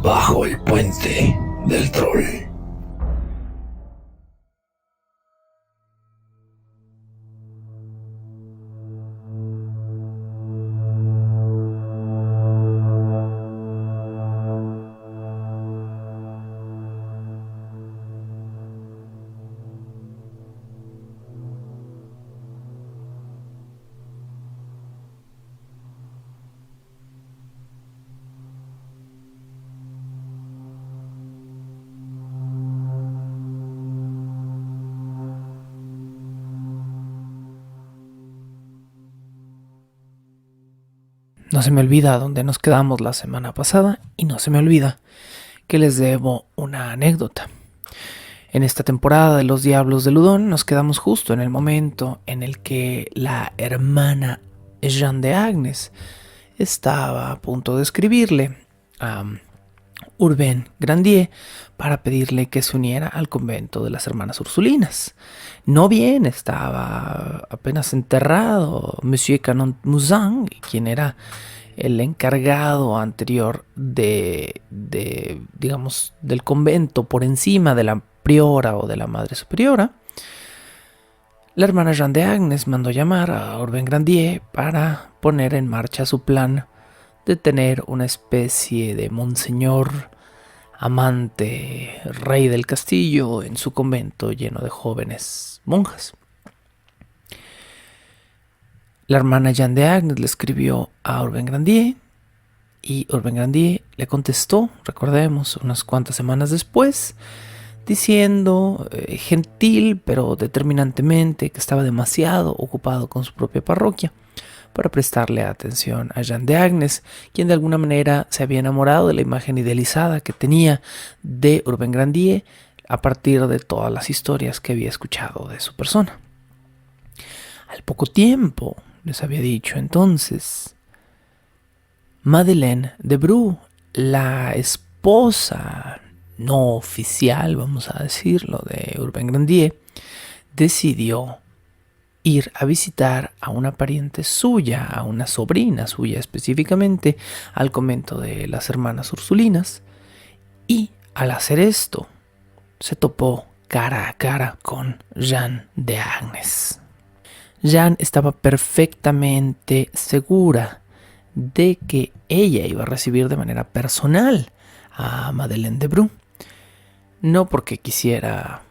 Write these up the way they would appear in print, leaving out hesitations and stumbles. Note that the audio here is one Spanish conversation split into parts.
Bajo el puente del troll. No se me olvida dónde nos quedamos la semana pasada y no se me olvida que les debo una anécdota. En esta temporada de Los Diablos de Ludón nos quedamos justo en el momento en el que la hermana Jeanne de Agnes estaba a punto de escribirle a Urbain Grandier para pedirle que se uniera al convento de las hermanas Ursulinas. No bien estaba apenas enterrado Monsieur Canon Mouzin, quien era el encargado anterior digamos, del convento por encima de la priora o de la madre superiora. La hermana Jeanne de Agnes mandó llamar a Urbain Grandier para poner en marcha su plan de tener una especie de monseñor amante, rey del castillo, en su convento lleno de jóvenes monjas. La hermana Jeanne de Agnes le escribió a Urbain Grandier y Urbain Grandier le contestó, recordemos, unas cuantas semanas después, diciendo gentil pero determinantemente que estaba demasiado ocupado con su propia parroquia para prestarle atención a Jeanne de Agnes, quien de alguna manera se había enamorado de la imagen idealizada que tenía de Urbain Grandier a partir de todas las historias que había escuchado de su persona. Al poco tiempo, les había dicho entonces, Madeleine de Bru, la esposa no oficial, vamos a decirlo, de Urbain Grandier, decidió ir a visitar a una pariente suya, a una sobrina suya específicamente, al convento de las hermanas Ursulinas, y al hacer esto se topó cara a cara con Jeanne de Agnes. Jeanne estaba perfectamente segura de que ella iba a recibir de manera personal a Madeleine de Bru, no porque quisiera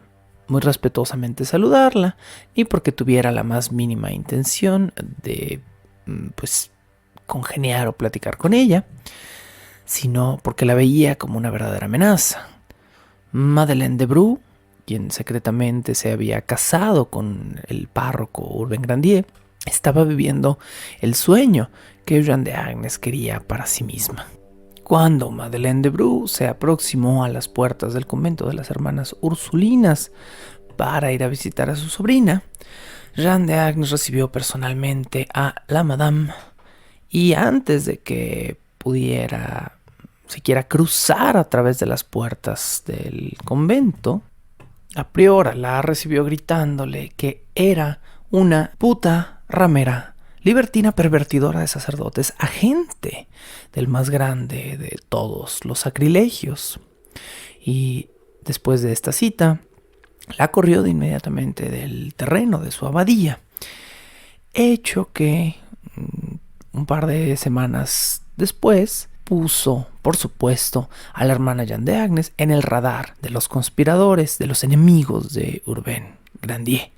muy respetuosamente saludarla, ni porque tuviera la más mínima intención de congeniar o platicar con ella, sino porque la veía como una verdadera amenaza. Madeleine de Bru, quien secretamente se había casado con el párroco Urbain Grandier, estaba viviendo el sueño que Jeanne de Agnes quería para sí misma. Cuando Madeleine de Bru se aproximó a las puertas del convento de las hermanas Ursulinas para ir a visitar a su sobrina, Jeanne de Agnes recibió personalmente a la madame y antes de que pudiera siquiera cruzar a través de las puertas del convento, la priora la recibió gritándole que era una puta ramera, libertina pervertidora de sacerdotes, agente del más grande de todos los sacrilegios. Y después de esta cita, la corrió de inmediatamente del terreno de su abadía, hecho que un par de semanas después puso, por supuesto, a la hermana Jeanne de Agnes en el radar de los conspiradores, de los enemigos de Urbain Grandier.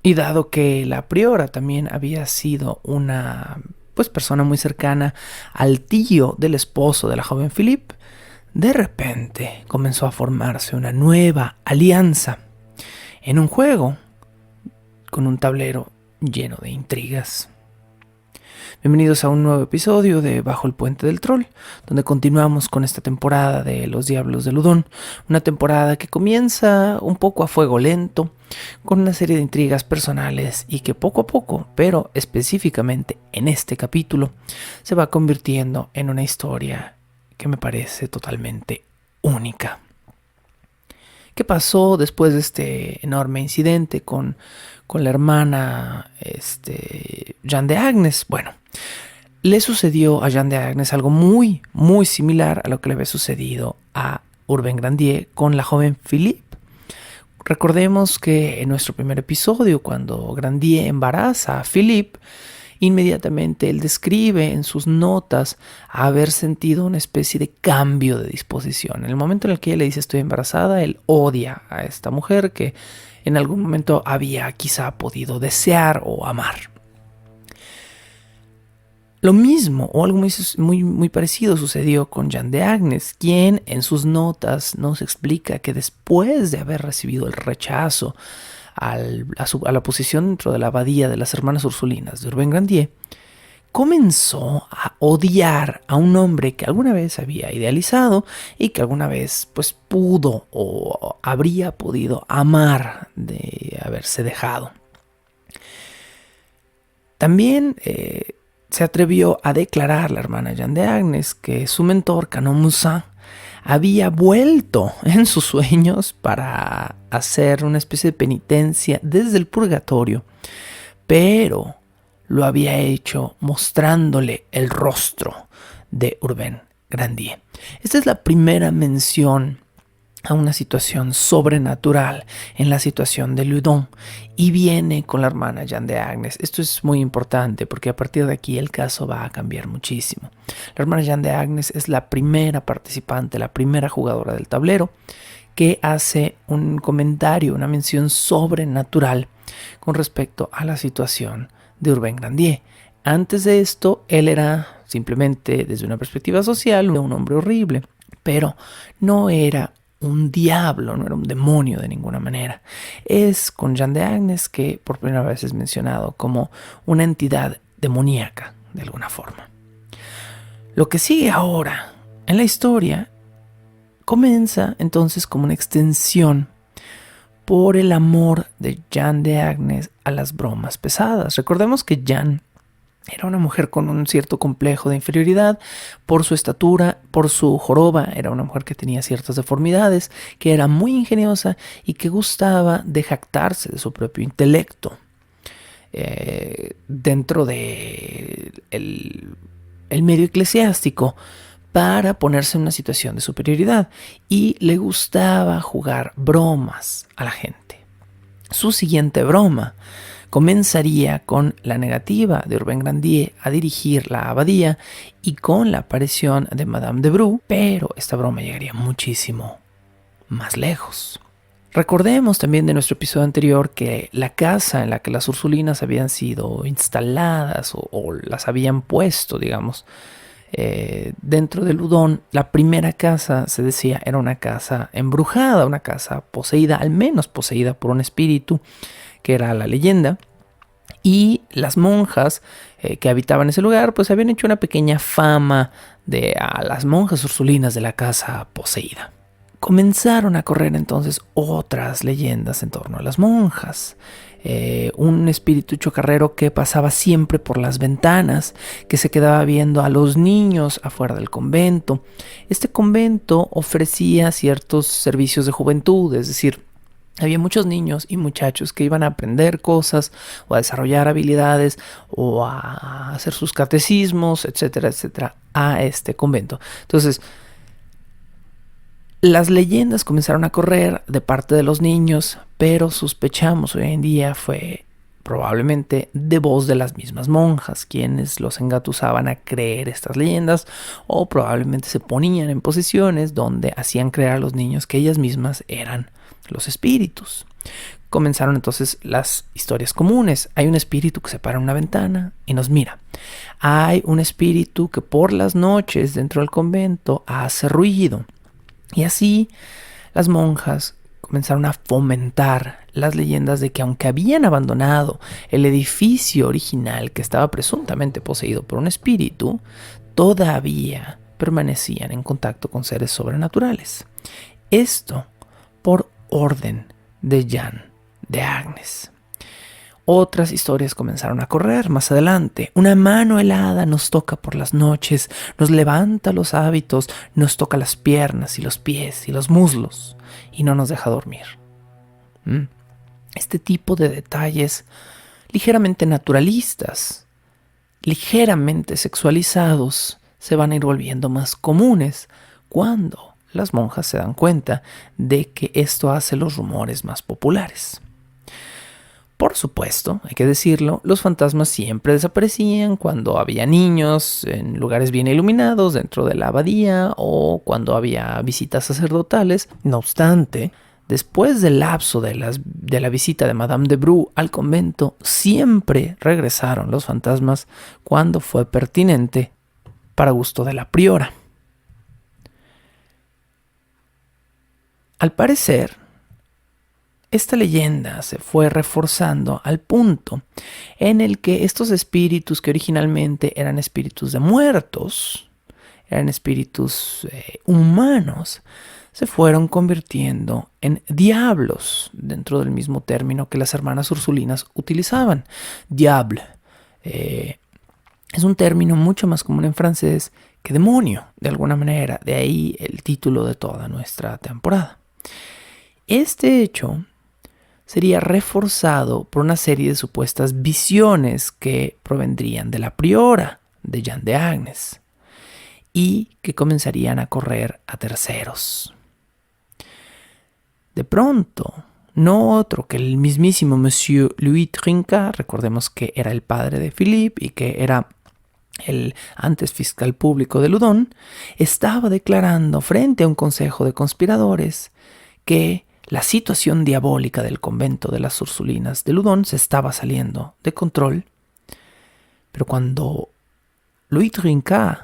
Y dado que la priora también había sido una persona muy cercana al tío del esposo de la joven Philippe, de repente comenzó a formarse una nueva alianza en un juego con un tablero lleno de intrigas. Bienvenidos a un nuevo episodio de Bajo el Puente del Troll, donde continuamos con esta temporada de Los Diablos de Ludón, una temporada que comienza un poco a fuego lento, con una serie de intrigas personales y que poco a poco, pero específicamente en este capítulo, se va convirtiendo en una historia que me parece totalmente única. ¿Qué pasó después de este enorme incidente con la hermana Jeanne de Agnes? Bueno, le sucedió a Jeanne de Agnes algo muy, muy similar a lo que le había sucedido a Urbain Grandier con la joven Philippe. Recordemos que en nuestro primer episodio, cuando Grandier embaraza a Philippe, inmediatamente él describe en sus notas haber sentido una especie de cambio de disposición. En el momento en el que ella le dice estoy embarazada, él odia a esta mujer que en algún momento había quizá podido desear o amar. Lo mismo o algo muy parecido sucedió con Jeanne de Agnes, quien en sus notas nos explica que después de haber recibido el rechazo a la posición dentro de la abadía de las hermanas ursulinas de Urbain Grandier, comenzó a odiar a un hombre que alguna vez había idealizado y que alguna vez pues pudo o habría podido amar de haberse dejado. También se atrevió a declarar la hermana Jeanne de Agnes que su mentor, Canon Moussin, había vuelto en sus sueños para hacer una especie de penitencia desde el purgatorio, pero lo había hecho mostrándole el rostro de Urbain Grandier. Esta es la primera mención a una situación sobrenatural en la situación de Loudun y viene con la hermana Jeanne de Agnes. Esto es muy importante porque a partir de aquí el caso va a cambiar muchísimo. La hermana Jeanne de Agnes es la primera participante, la primera jugadora del tablero que hace un comentario, una mención sobrenatural con respecto a la situación de Urbain Grandier. Antes de esto, él era simplemente, desde una perspectiva social, un hombre horrible, pero no era un diablo, no era un demonio de ninguna manera. Es con Jeanne de Agnes que por primera vez es mencionado como una entidad demoníaca, de alguna forma. Lo que sigue ahora en la historia comienza entonces como una extensión por el amor de Jeanne de Agnes a las bromas pesadas. Recordemos que Jeanne era una mujer con un cierto complejo de inferioridad por su estatura, por su joroba. Era una mujer que tenía ciertas deformidades, que era muy ingeniosa y que gustaba de jactarse de su propio intelecto. Dentro de el medio eclesiástico para ponerse en una situación de superioridad y le gustaba jugar bromas a la gente. Su siguiente broma comenzaría con la negativa de Urbain Grandier a dirigir la abadía y con la aparición de Madame de Brou, pero esta broma llegaría muchísimo más lejos. Recordemos también de nuestro episodio anterior que la casa en la que las Ursulinas habían sido instaladas o las habían puesto, digamos, dentro de Loudun, la primera casa, se decía, era una casa embrujada, una casa poseída, al menos poseída por un espíritu, que era la leyenda, y las monjas que habitaban ese lugar pues habían hecho una pequeña fama a las monjas ursulinas de la casa poseída. Comenzaron a correr entonces otras leyendas en torno a las monjas. Un espíritu chocarrero que pasaba siempre por las ventanas, que se quedaba viendo a los niños afuera del convento. Este convento ofrecía ciertos servicios de juventud, es decir, había muchos niños y muchachos que iban a aprender cosas o a desarrollar habilidades o a hacer sus catecismos, etcétera, etcétera, a este convento. Entonces, las leyendas comenzaron a correr de parte de los niños, pero sospechamos hoy en día fue probablemente de voz de las mismas monjas, quienes los engatusaban a creer estas leyendas, o probablemente se ponían en posiciones donde hacían creer a los niños que ellas mismas eran los espíritus. Comenzaron entonces las historias comunes. Hay un espíritu que se para en una ventana y nos mira. Hay un espíritu que por las noches dentro del convento hace ruido. Y así las monjas comenzaron a fomentar las leyendas de que aunque habían abandonado el edificio original que estaba presuntamente poseído por un espíritu, todavía permanecían en contacto con seres sobrenaturales. Esto por orden de Jeanne de Agnes. Otras historias comenzaron a correr más adelante. Una mano helada nos toca por las noches, nos levanta los hábitos, nos toca las piernas y los pies y los muslos y no nos deja dormir. Este tipo de detalles ligeramente naturalistas, ligeramente sexualizados, se van a ir volviendo más comunes cuando las monjas se dan cuenta de que esto hace los rumores más populares. Por supuesto, hay que decirlo, los fantasmas siempre desaparecían cuando había niños en lugares bien iluminados dentro de la abadía o cuando había visitas sacerdotales. No obstante, después del lapso de la visita de Madame de Bru al convento, siempre regresaron los fantasmas cuando fue pertinente para gusto de la priora. Al parecer, esta leyenda se fue reforzando al punto en el que estos espíritus que originalmente eran espíritus de muertos, eran espíritus humanos, se fueron convirtiendo en diablos dentro del mismo término que las hermanas ursulinas utilizaban. Diable es un término mucho más común en francés que demonio, de alguna manera, de ahí el título de toda nuestra temporada. Este hecho sería reforzado por una serie de supuestas visiones que provendrían de la priora de Jeanne d'Agnes y que comenzarían a correr a terceros. De pronto, no otro que el mismísimo Monsieur Louis Trinquant, recordemos que era el padre de Philippe y que era el antes fiscal público de Loudun, estaba declarando frente a un consejo de conspiradores que la situación diabólica del convento de las Ursulinas de Loudun se estaba saliendo de control. Pero cuando Louis Trinquant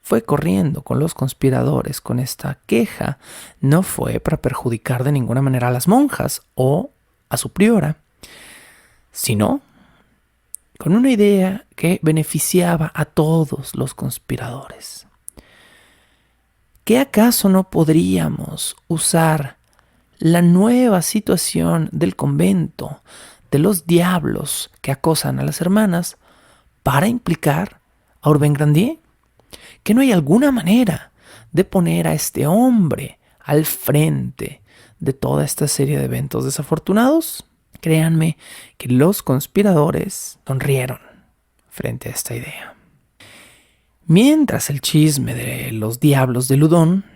fue corriendo con los conspiradores con esta queja, no fue para perjudicar de ninguna manera a las monjas o a su priora, sino con una idea que beneficiaba a todos los conspiradores. ¿Qué acaso no podríamos usar la nueva situación del convento, de los diablos que acosan a las hermanas, para implicar a Urbain Grandier? ¿Que no hay alguna manera de poner a este hombre al frente de toda esta serie de eventos desafortunados? Créanme que los conspiradores sonrieron frente a esta idea. Mientras el chisme de los diablos de Loudun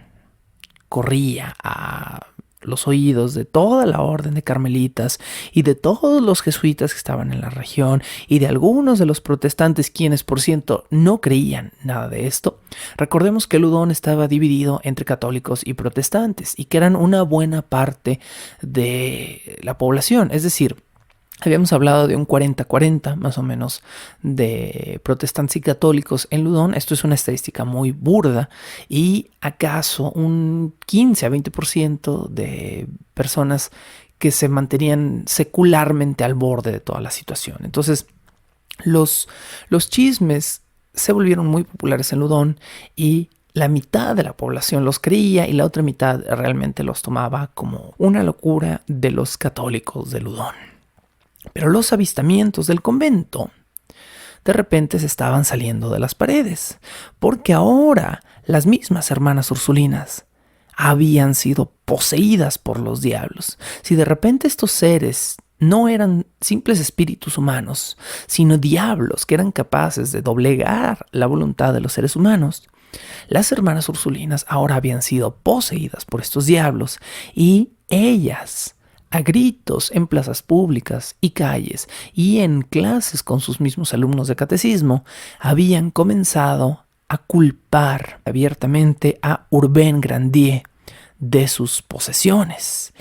corría a los oídos de toda la orden de carmelitas y de todos los jesuitas que estaban en la región y de algunos de los protestantes quienes, por cierto, no creían nada de esto. Recordemos que Loudun estaba dividido entre católicos y protestantes y que eran una buena parte de la población, es decir, habíamos hablado de un 40-40 más o menos de protestantes y católicos en Loudun. Esto es una estadística muy burda y acaso un 15-20% de personas que se mantenían secularmente al borde de toda la situación. Entonces los chismes se volvieron muy populares en Loudun y la mitad de la población los creía y la otra mitad realmente los tomaba como una locura de los católicos de Loudun. Pero los avistamientos del convento de repente se estaban saliendo de las paredes, porque ahora las mismas hermanas ursulinas habían sido poseídas por los diablos. Si de repente estos seres no eran simples espíritus humanos, sino diablos que eran capaces de doblegar la voluntad de los seres humanos, las hermanas ursulinas ahora habían sido poseídas por estos diablos y ellas, a gritos en plazas públicas y calles y en clases con sus mismos alumnos de catecismo, habían comenzado a culpar abiertamente a Urbain Grandier de sus posesiones.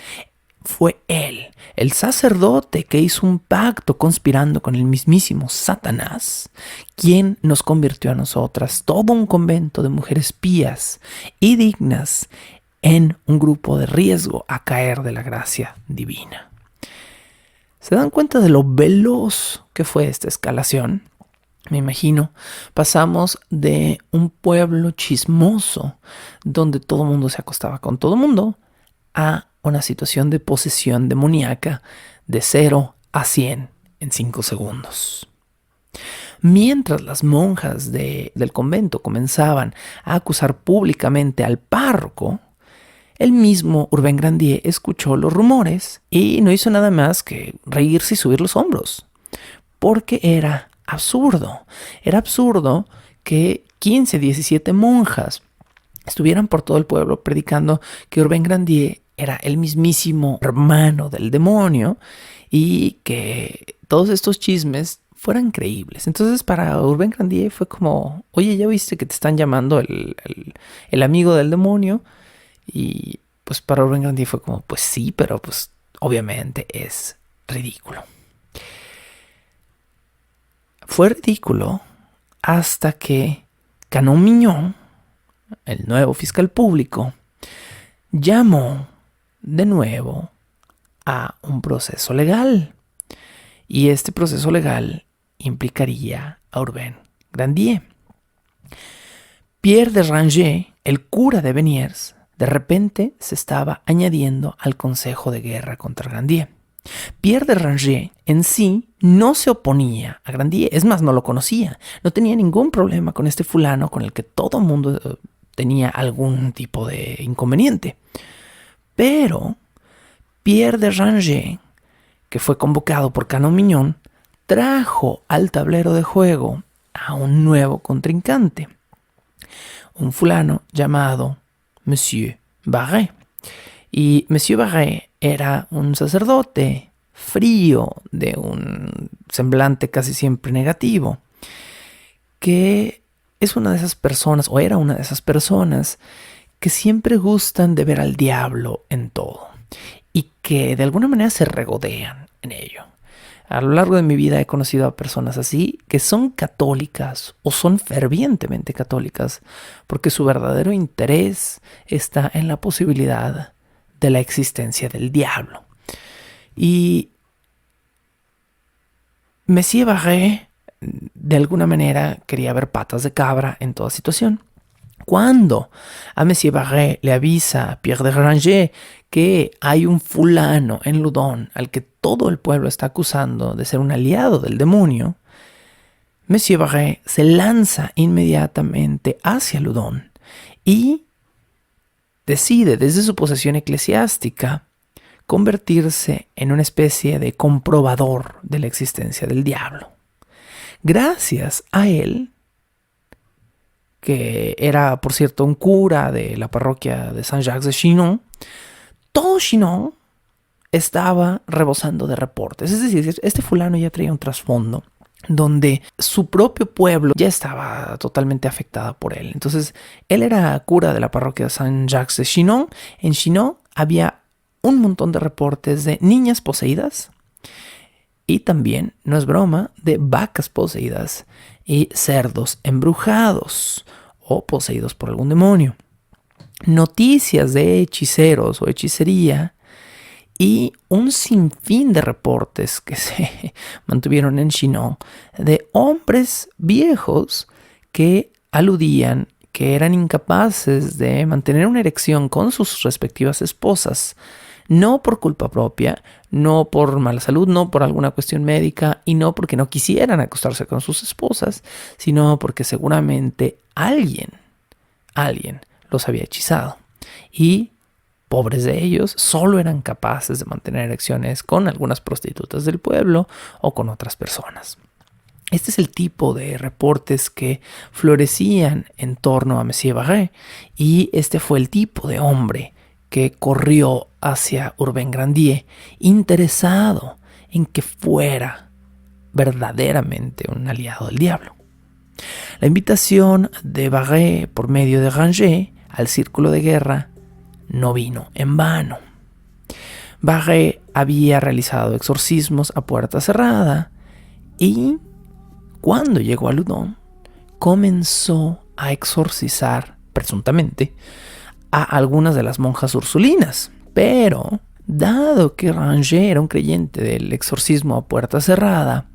Fue él, el sacerdote que hizo un pacto conspirando con el mismísimo Satanás, quien nos convirtió a nosotras, todo un convento de mujeres pías y dignas, en un grupo de riesgo a caer de la gracia divina. ¿Se dan cuenta de lo veloz que fue esta escalación? Me imagino, pasamos de un pueblo chismoso, donde todo el mundo se acostaba con todo el mundo, a una situación de posesión demoníaca de 0 a 100 en 5 segundos. Mientras las monjas del convento comenzaban a acusar públicamente al párroco, el mismo Urbain Grandier escuchó los rumores y no hizo nada más que reírse y subir los hombros, porque era absurdo. Era absurdo que 15, 17 monjas estuvieran por todo el pueblo predicando que Urbain Grandier era el mismísimo hermano del demonio y que todos estos chismes fueran creíbles. Entonces para Urbain Grandier fue como, oye, ¿ya viste que te están llamando el amigo del demonio? Y pues para Urbain Grandier fue como, pues sí, pero pues obviamente es ridículo. Fue ridículo hasta que Canon Mignon, el nuevo fiscal público, llamó de nuevo a un proceso legal. Y este proceso legal implicaría a Urbain Grandier. Pierre de Rangé, el cura de Beniers, de repente se estaba añadiendo al consejo de guerra contra Grandier. Pierre de Rangé en sí no se oponía a Grandier, es más, no lo conocía, no tenía ningún problema con este fulano con el que todo el mundo tenía algún tipo de inconveniente. Pero Pierre de Rangé, que fue convocado por Canon Mignon, trajo al tablero de juego a un nuevo contrincante, un fulano llamado Monsieur Barré. Y Monsieur Barré era un sacerdote frío, de un semblante casi siempre negativo, que es una de esas personas, o era una de esas personas, que siempre gustan de ver al diablo en todo y que de alguna manera se regodean en ello. A lo largo de mi vida he conocido a personas así que son católicas o son fervientemente católicas porque su verdadero interés está en la posibilidad de la existencia del diablo. Y Monsieur Barré de alguna manera quería ver patas de cabra en toda situación. Cuando a Monsieur Barré le avisa a Pierre de Rangé que hay un fulano en Loudun al que todo el pueblo está acusando de ser un aliado del demonio, Monsieur Barré se lanza inmediatamente hacia Loudun y decide desde su posesión eclesiástica convertirse en una especie de comprobador de la existencia del diablo. Gracias a él, que era, por cierto, un cura de la parroquia de Saint-Jacques de Chinon, todo Chinon estaba rebosando de reportes. Es decir, este fulano ya traía un trasfondo donde su propio pueblo ya estaba totalmente afectado por él. Entonces, él era cura de la parroquia de Saint-Jacques de Chinon. En Chinon había un montón de reportes de niñas poseídas y también, no es broma, de vacas poseídas y cerdos embrujados o poseídos por algún demonio. Noticias de hechiceros o hechicería y un sinfín de reportes que se mantuvieron en Chinon de hombres viejos que aludían que eran incapaces de mantener una erección con sus respectivas esposas, no por culpa propia, no por mala salud, no por alguna cuestión médica y no porque no quisieran acostarse con sus esposas, sino porque seguramente alguien los había hechizado. Y pobres de ellos, solo eran capaces de mantener erecciones con algunas prostitutas del pueblo o con otras personas. Este es el tipo de reportes que florecían en torno a Monsieur Barré y este fue el tipo de hombre que corrió hacia Urbain Grandier interesado en que fuera verdaderamente un aliado del diablo. La invitación de Barré por medio de Rangé al círculo de guerra no vino en vano. Barré había realizado exorcismos a puerta cerrada y cuando llegó a Loudun comenzó a exorcizar, presuntamente, a algunas de las monjas ursulinas. Pero, dado que Rangé era un creyente del exorcismo a puerta cerrada,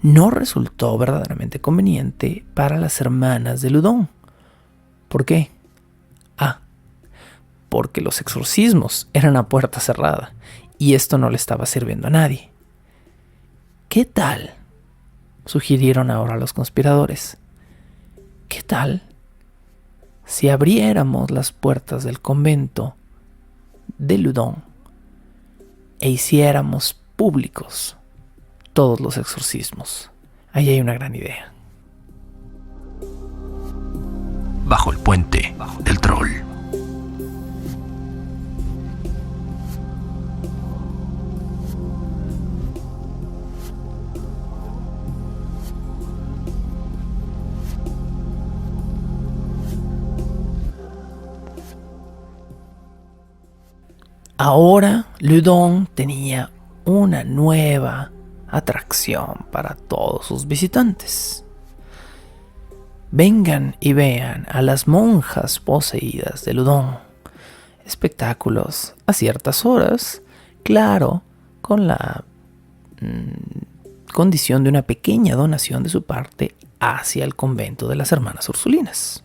no resultó verdaderamente conveniente para las hermanas de Loudun. ¿Por qué? Porque los exorcismos eran a puerta cerrada y esto no le estaba sirviendo a nadie. ¿Qué tal? Sugirieron ahora los conspiradores. ¿Qué tal si abriéramos las puertas del convento de Loudun e hiciéramos públicos todos los exorcismos? Ahí hay una gran idea. Bajo el puente del troll. Ahora Loudun tenía una nueva atracción para todos sus visitantes. Vengan y vean a las monjas poseídas de Loudun. Espectáculos a ciertas horas, claro, con la condición de una pequeña donación de su parte hacia el convento de las hermanas Ursulinas.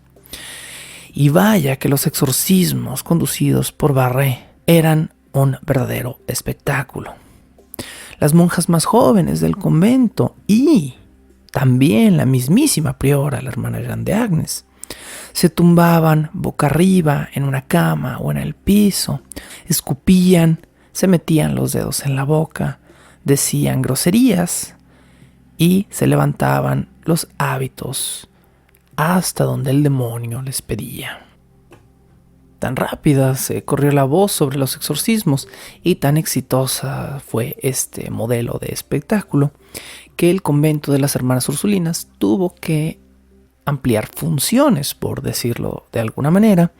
Y vaya que los exorcismos conducidos por Barré eran un verdadero espectáculo. Las monjas más jóvenes del convento y también la mismísima priora, la hermana Jeanne d'Agnes, se tumbaban boca arriba en una cama o en el piso, escupían, se metían los dedos en la boca, decían groserías y se levantaban los hábitos hasta donde el demonio les pedía. Tan rápida se corrió la voz sobre los exorcismos y tan exitosa fue este modelo de espectáculo que el convento de las hermanas Ursulinas tuvo que ampliar funciones, por decirlo de alguna manera,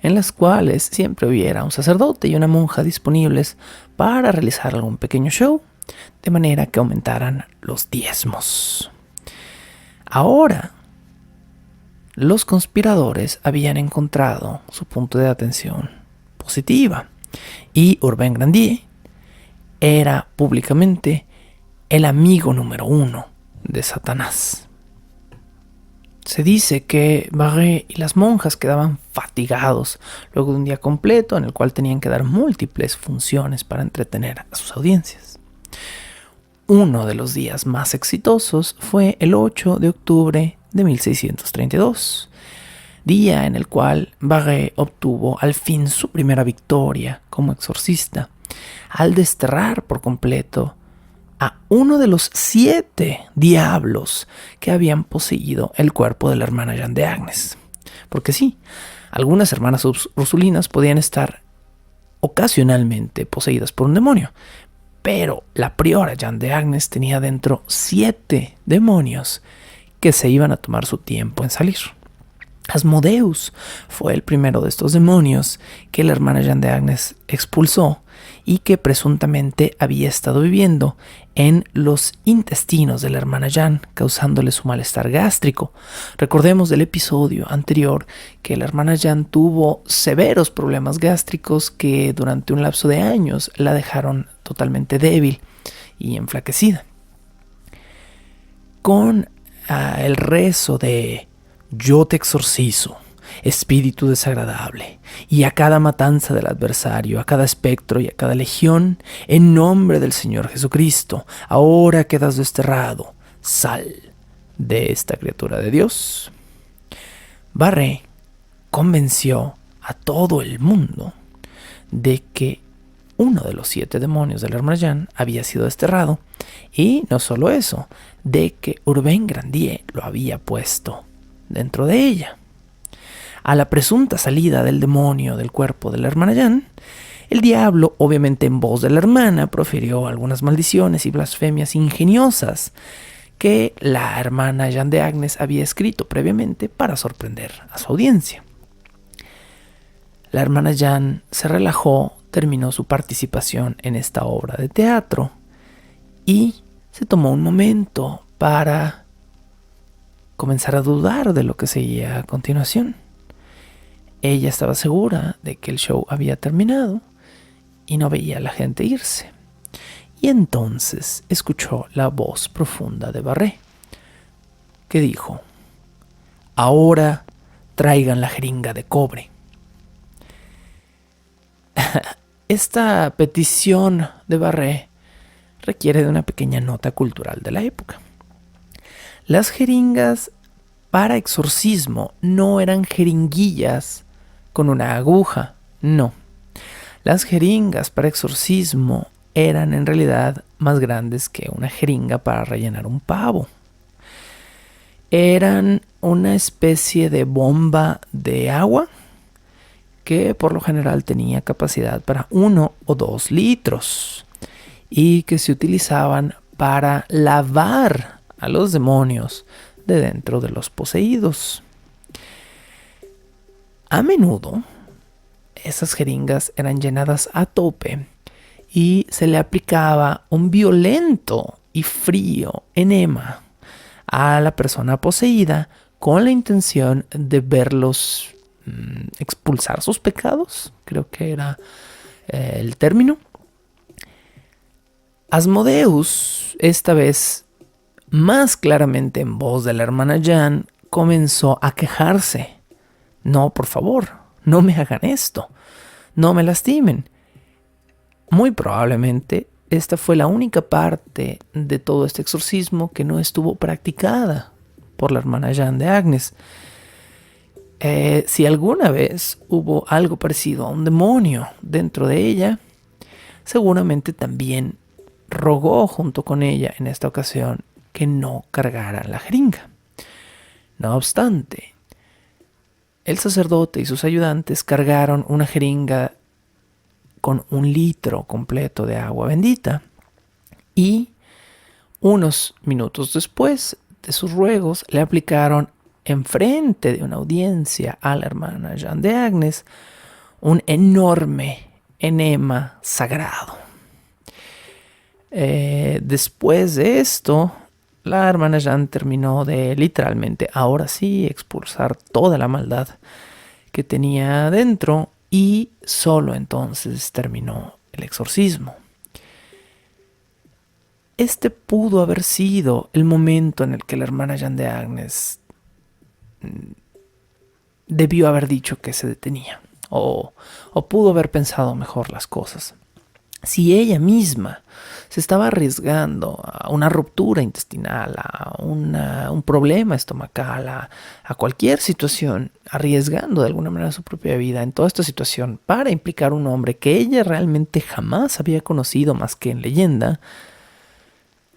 en las cuales siempre hubiera un sacerdote y una monja disponibles para realizar algún pequeño show, de manera que aumentaran los diezmos. Ahora, los conspiradores habían encontrado su punto de atención positiva y Urbain Grandier era públicamente el amigo número 1 de Satanás. Se dice que Barré y las monjas quedaban fatigados luego de un día completo en el cual tenían que dar múltiples funciones para entretener a sus audiencias. Uno de los días más exitosos fue el 8 de octubre de 1632, día en el cual Barré obtuvo al fin su primera victoria como exorcista, al desterrar por completo a uno de los 7 diablos que habían poseído el cuerpo de la hermana Jeanne d'Agnes. Porque sí, algunas hermanas ursulinas podían estar ocasionalmente poseídas por un demonio, pero la priora Jeanne d'Agnes tenía dentro 7 demonios que se iban a tomar su tiempo en salir. Asmodeus fue el primero de estos demonios que la hermana Jeanne d'Agnes expulsó y que presuntamente había estado viviendo en los intestinos de la hermana Jeanne, causándole su malestar gástrico. Recordemos del episodio anterior que la hermana Jeanne tuvo severos problemas gástricos que durante un lapso de años la dejaron totalmente débil y enflaquecida. Con el rezo de "Yo te exorcizo, espíritu desagradable, y a cada matanza del adversario, a cada espectro y a cada legión, en nombre del Señor Jesucristo, ahora quedas desterrado, sal de esta criatura de Dios", Barré convenció a todo el mundo de que uno de los 7 demonios de la hermana Jeanne había sido desterrado, y no solo eso, de que Urbain Grandier lo había puesto dentro de ella. A la presunta salida del demonio del cuerpo de la hermana Jeanne, el diablo, obviamente en voz de la hermana, profirió algunas maldiciones y blasfemias ingeniosas que la hermana Jeanne d'Agnes había escrito previamente para sorprender a su audiencia. La hermana Jeanne se relajó, terminó su participación en esta obra de teatro y se tomó un momento para comenzar a dudar de lo que seguía a continuación. Ella estaba segura de que el show había terminado y no veía a la gente irse. Y entonces escuchó la voz profunda de Barré, que dijo: "Ahora traigan la jeringa de cobre". Esta petición de Barré requiere de una pequeña nota cultural de la época. Las jeringas para exorcismo no eran jeringuillas con una aguja, no. Las jeringas para exorcismo eran en realidad más grandes que una jeringa para rellenar un pavo. Eran una especie de bomba de agua que por lo general tenía capacidad para 1 o 2 litros y que se utilizaban para lavar a los demonios de dentro de los poseídos. A menudo, esas jeringas eran llenadas a tope y se le aplicaba un violento y frío enema a la persona poseída con la intención de verlos expulsar sus pecados, creo que era el término. Asmodeus, esta vez más claramente en voz de la hermana Jan, comenzó a quejarse. No, por favor, no me hagan esto, no me lastimen. Muy probablemente esta fue la única parte de todo este exorcismo que no estuvo practicada por la hermana Jan de Agnes. Si alguna vez hubo algo parecido a un demonio dentro de ella, seguramente también rogó junto con ella en esta ocasión que no cargara la jeringa. No obstante, el sacerdote y sus ayudantes cargaron una jeringa con 1 litro completo de agua bendita y unos minutos después de sus ruegos le aplicaron enfrente de una audiencia a la hermana Jan de Agnes un enorme enema sagrado. Después de esto, la hermana Jan terminó de literalmente, ahora sí, expulsar toda la maldad que tenía dentro y solo entonces terminó el exorcismo. Este pudo haber sido el momento en el que la hermana Jan de Agnes debió haber dicho que se detenía o pudo haber pensado mejor las cosas. Si ella misma se estaba arriesgando a una ruptura intestinal, a un problema estomacal, a cualquier situación, arriesgando de alguna manera su propia vida en toda esta situación para implicar a un hombre que ella realmente jamás había conocido más que en leyenda,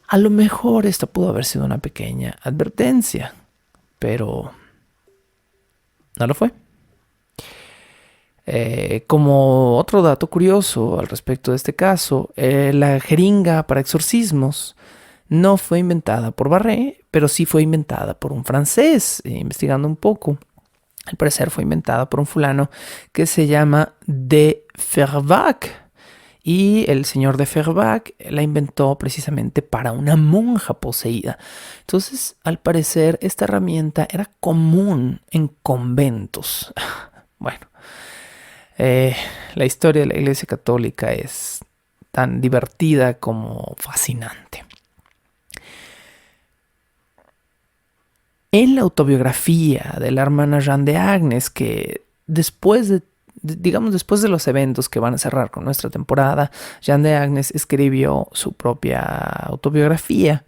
a lo mejor esta pudo haber sido una pequeña advertencia, pero no lo fue. Como otro dato curioso al respecto de este caso, la jeringa para exorcismos no fue inventada por Barré, pero sí fue inventada por un francés. Investigando un poco, al parecer fue inventada por un fulano que se llama de Fervaques. Y el señor de Fervaques la inventó precisamente para una monja poseída. Entonces, al parecer, esta herramienta era común en conventos. Bueno. La historia de la Iglesia Católica es tan divertida como fascinante. En la autobiografía de la hermana Jan de Agnes, que después de los eventos que van a cerrar con nuestra temporada, Jan de Agnes escribió su propia autobiografía,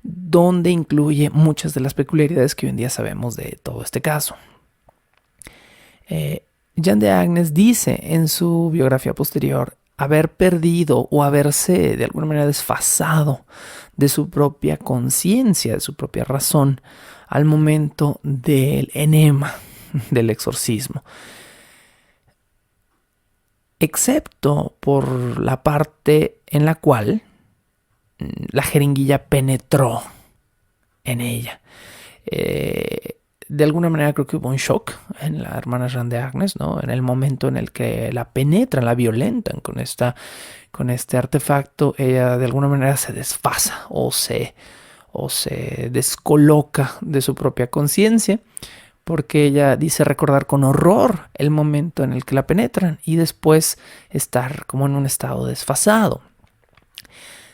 donde incluye muchas de las peculiaridades que hoy en día sabemos de todo este caso. Jan de Agnes dice en su biografía posterior haber perdido o haberse de alguna manera desfasado de su propia conciencia, de su propia razón, al momento del enema, del exorcismo. Excepto por la parte en la cual la jeringuilla penetró en ella. De alguna manera creo que hubo un shock en la hermana Jan de Agnes, ¿no? En el momento en el que la penetran, la violentan con este artefacto, ella de alguna manera se desfasa o se descoloca de su propia conciencia, porque ella dice recordar con horror el momento en el que la penetran y después estar como en un estado desfasado.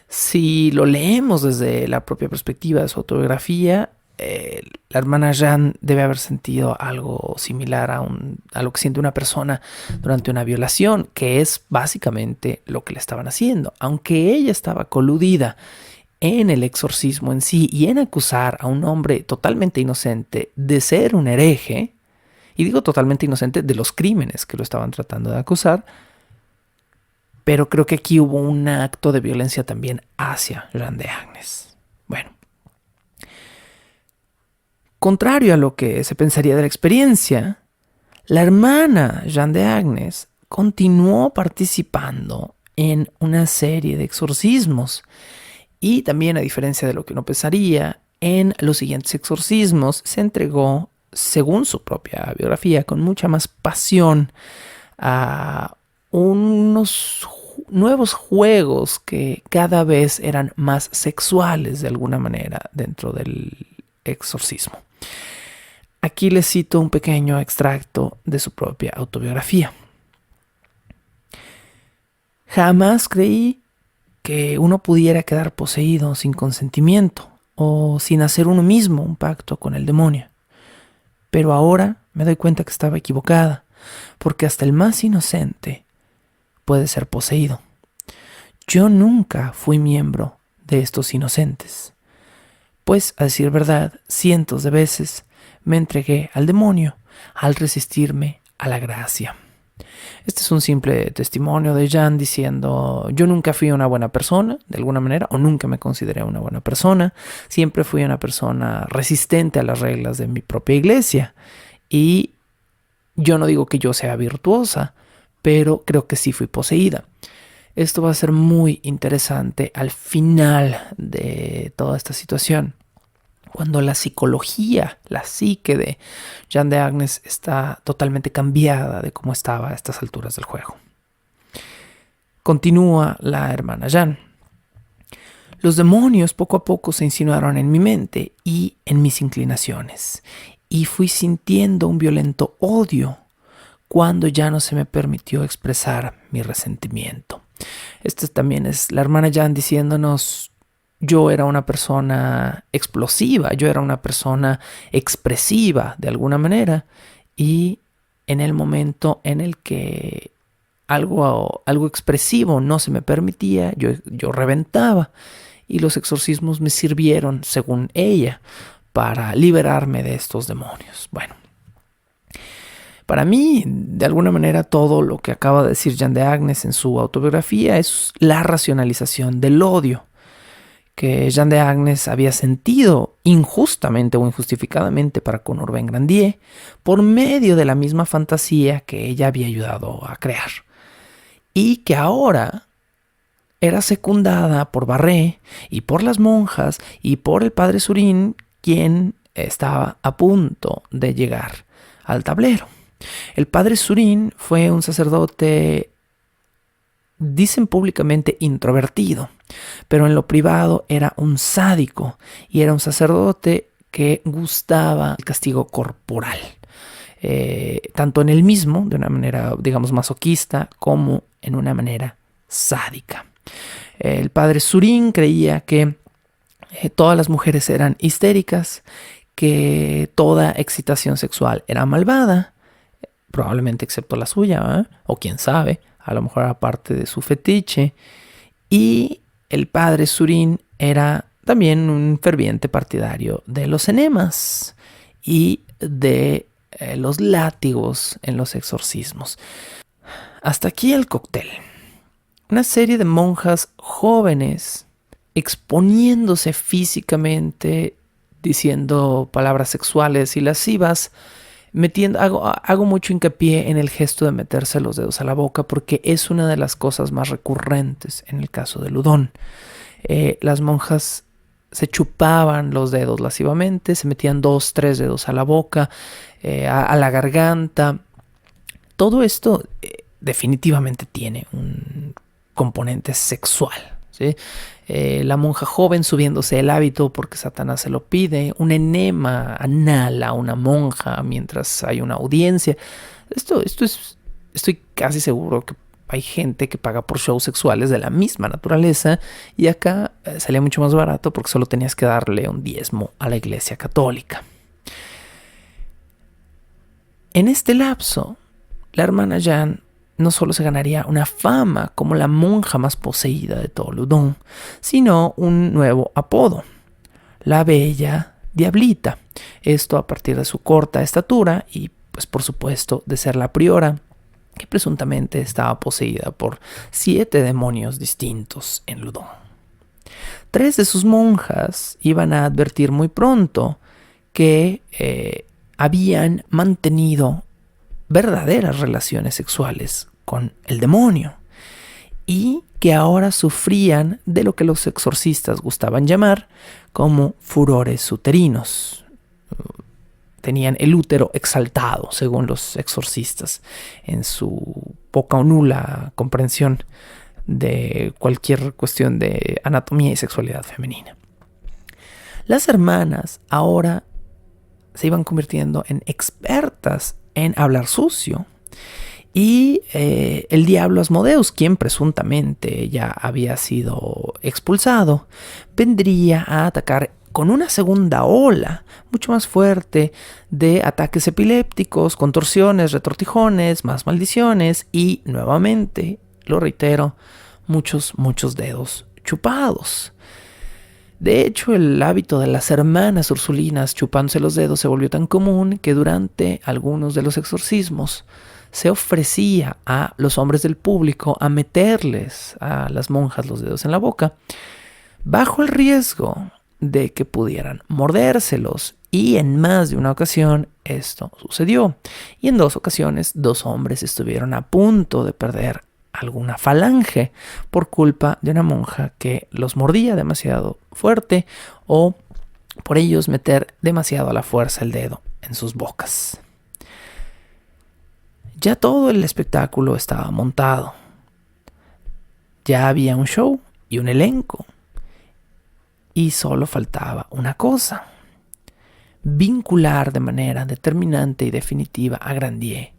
Si lo leemos desde la propia perspectiva de su autobiografía, la hermana Jeanne debe haber sentido algo similar a lo que siente una persona durante una violación, que es básicamente lo que le estaban haciendo. Aunque ella estaba coludida en el exorcismo en sí y en acusar a un hombre totalmente inocente de ser un hereje, y digo totalmente inocente de los crímenes que lo estaban tratando de acusar, pero creo que aquí hubo un acto de violencia también hacia Jeanne de Agnes. Bueno, contrario a lo que se pensaría de la experiencia, la hermana Jeanne de Agnes continuó participando en una serie de exorcismos y también, a diferencia de lo que uno pensaría, en los siguientes exorcismos se entregó, según su propia biografía, con mucha más pasión a unos nuevos juegos que cada vez eran más sexuales de alguna manera dentro del exorcismo. Aquí les cito un pequeño extracto de su propia autobiografía. Jamás creí que uno pudiera quedar poseído sin consentimiento o sin hacer uno mismo un pacto con el demonio. Pero ahora me doy cuenta que estaba equivocada, porque hasta el más inocente puede ser poseído. Yo nunca fui miembro de estos inocentes, pues, a decir verdad, cientos de veces me entregué al demonio al resistirme a la gracia. Este es un simple testimonio de Jeanne diciendo: yo nunca fui una buena persona, de alguna manera, o nunca me consideré una buena persona. Siempre fui una persona resistente a las reglas de mi propia iglesia. Y yo no digo que yo sea virtuosa, pero creo que sí fui poseída. Esto va a ser muy interesante al final de toda esta situación, cuando la psicología, la psique de Jeanne de Agnes está totalmente cambiada de cómo estaba a estas alturas del juego. Continúa la hermana Jeanne. Los demonios poco a poco se insinuaron en mi mente y en mis inclinaciones, y fui sintiendo un violento odio cuando ya no se me permitió expresar mi resentimiento. Esto también es la hermana Jeanne diciéndonos: yo era una persona explosiva, yo era una persona expresiva de alguna manera, y en el momento en el que algo expresivo no se me permitía, yo reventaba, y los exorcismos me sirvieron, según ella, para liberarme de estos demonios. Bueno, para mí, de alguna manera, todo lo que acaba de decir Jeanne de Agnes en su autobiografía es la racionalización del odio que Jeanne de Agnes había sentido injustamente o injustificadamente para con Urbain Grandier por medio de la misma fantasía que ella había ayudado a crear, y que ahora era secundada por Barré y por las monjas y por el padre Surin, quien estaba a punto de llegar al tablero. El padre Surin fue un sacerdote, dicen públicamente, introvertido, pero en lo privado era un sádico y era un sacerdote que gustaba el castigo corporal, tanto en él mismo, de una manera, digamos, masoquista, como en una manera sádica. El padre Surin creía que todas las mujeres eran histéricas, que toda excitación sexual era malvada, probablemente excepto la suya, o quién sabe, a lo mejor aparte de su fetiche. Y el padre Surin era también un ferviente partidario de los enemas y de los látigos en los exorcismos. Hasta aquí el cóctel. Una serie de monjas jóvenes exponiéndose físicamente, diciendo palabras sexuales y lascivas, hago mucho hincapié en el gesto de meterse los dedos a la boca, porque es una de las cosas más recurrentes en el caso de Loudon. Las monjas se chupaban los dedos lascivamente, se metían 2, 3 dedos a la boca, a la garganta. Todo esto definitivamente tiene un componente sexual, ¿sí? La monja joven subiéndose el hábito porque Satanás se lo pide, un enema anal a una monja mientras hay una audiencia. Estoy casi seguro que hay gente que paga por shows sexuales de la misma naturaleza y acá salía mucho más barato porque solo tenías que darle un diezmo a la Iglesia Católica. En este lapso, la hermana Jeanne no solo se ganaría una fama como la monja más poseída de todo Loudun, sino un nuevo apodo, la Bella Diablita. Esto a partir de su corta estatura y, pues por supuesto, de ser la priora, que presuntamente estaba poseída por 7 demonios distintos en Loudun. 3 de sus monjas iban a advertir muy pronto que habían mantenido verdaderas relaciones sexuales con el demonio y que ahora sufrían de lo que los exorcistas gustaban llamar como furores uterinos. Tenían el útero exaltado, según los exorcistas, en su poca o nula comprensión de cualquier cuestión de anatomía y sexualidad femenina. Las hermanas ahora se iban convirtiendo en expertas en hablar sucio. Y el diablo Asmodeus, quien presuntamente ya había sido expulsado, vendría a atacar con una segunda ola mucho más fuerte de ataques epilépticos, contorsiones, retortijones, más maldiciones y nuevamente, lo reitero, muchos dedos chupados. De hecho, el hábito de las hermanas ursulinas chupándose los dedos se volvió tan común que durante algunos de los exorcismos se ofrecía a los hombres del público a meterles a las monjas los dedos en la boca, bajo el riesgo de que pudieran mordérselos. Y en más de una ocasión esto sucedió. Y en 2 ocasiones 2 hombres estuvieron a punto de perder alguna falange por culpa de una monja que los mordía demasiado fuerte o por ellos meter demasiado a la fuerza el dedo en sus bocas. Ya todo el espectáculo estaba montado. Ya había un show y un elenco. Y solo faltaba una cosa: vincular de manera determinante y definitiva a Grandier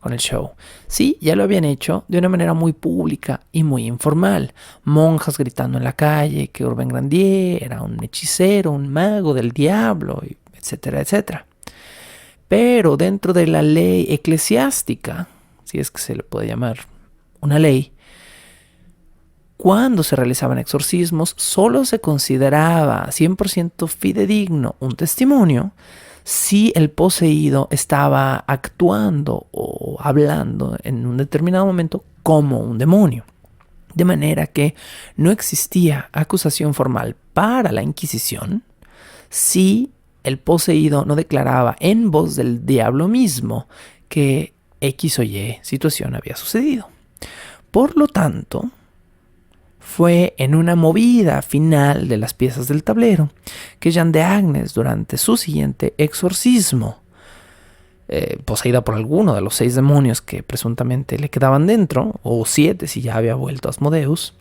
con el show. Sí, ya lo habían hecho de una manera muy pública y muy informal. Monjas gritando en la calle que Urbain Grandier era un hechicero, un mago del diablo, etcétera, etcétera. Pero dentro de la ley eclesiástica, si es que se le puede llamar una ley, cuando se realizaban exorcismos, solo se consideraba 100% fidedigno un testimonio si el poseído estaba actuando o hablando en un determinado momento como un demonio. De manera que no existía acusación formal para la Inquisición si el poseído no declaraba en voz del diablo mismo que X o Y situación había sucedido. Por lo tanto, fue en una movida final de las piezas del tablero que Jeanne d'Agnes, durante su siguiente exorcismo, poseída por alguno de los 6 demonios que presuntamente le quedaban dentro, o 7 si ya había vuelto Asmodeus,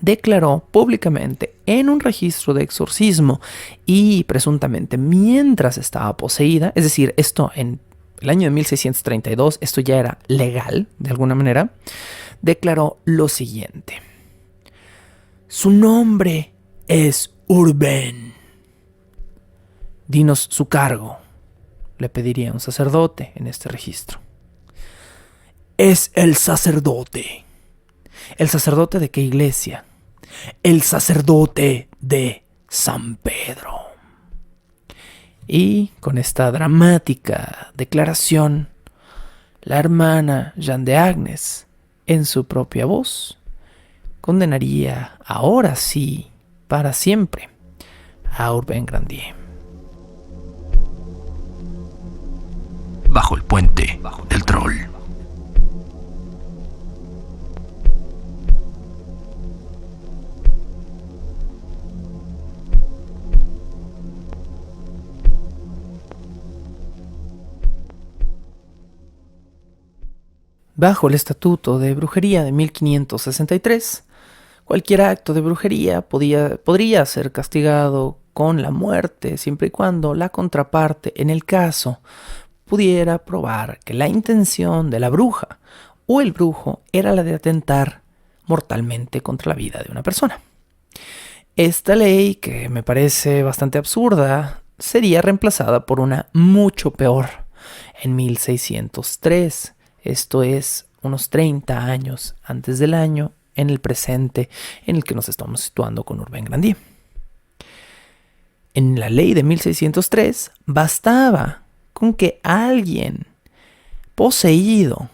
declaró públicamente en un registro de exorcismo y presuntamente mientras estaba poseída, es decir, esto en el año de 1632, esto ya era legal de alguna manera, declaró lo siguiente: su nombre es Urbain. Dinos su cargo, le pediría un sacerdote en este registro. Es el sacerdote. ¿El sacerdote de qué iglesia? El sacerdote de San Pedro. Y con esta dramática declaración, la hermana Jeanne d'Agnes, en su propia voz, condenaría ahora sí, para siempre, a Urbain Grandier. Bajo el puente del troll. Bajo el Estatuto de Brujería de 1563, cualquier acto de brujería podría ser castigado con la muerte, siempre y cuando la contraparte, en el caso, pudiera probar que la intención de la bruja o el brujo era la de atentar mortalmente contra la vida de una persona. Esta ley, que me parece bastante absurda, sería reemplazada por una mucho peor en 1603. Esto es unos 30 años antes del año en el presente en el que nos estamos situando con Urbain Grandier. En la ley de 1603 bastaba con que alguien poseído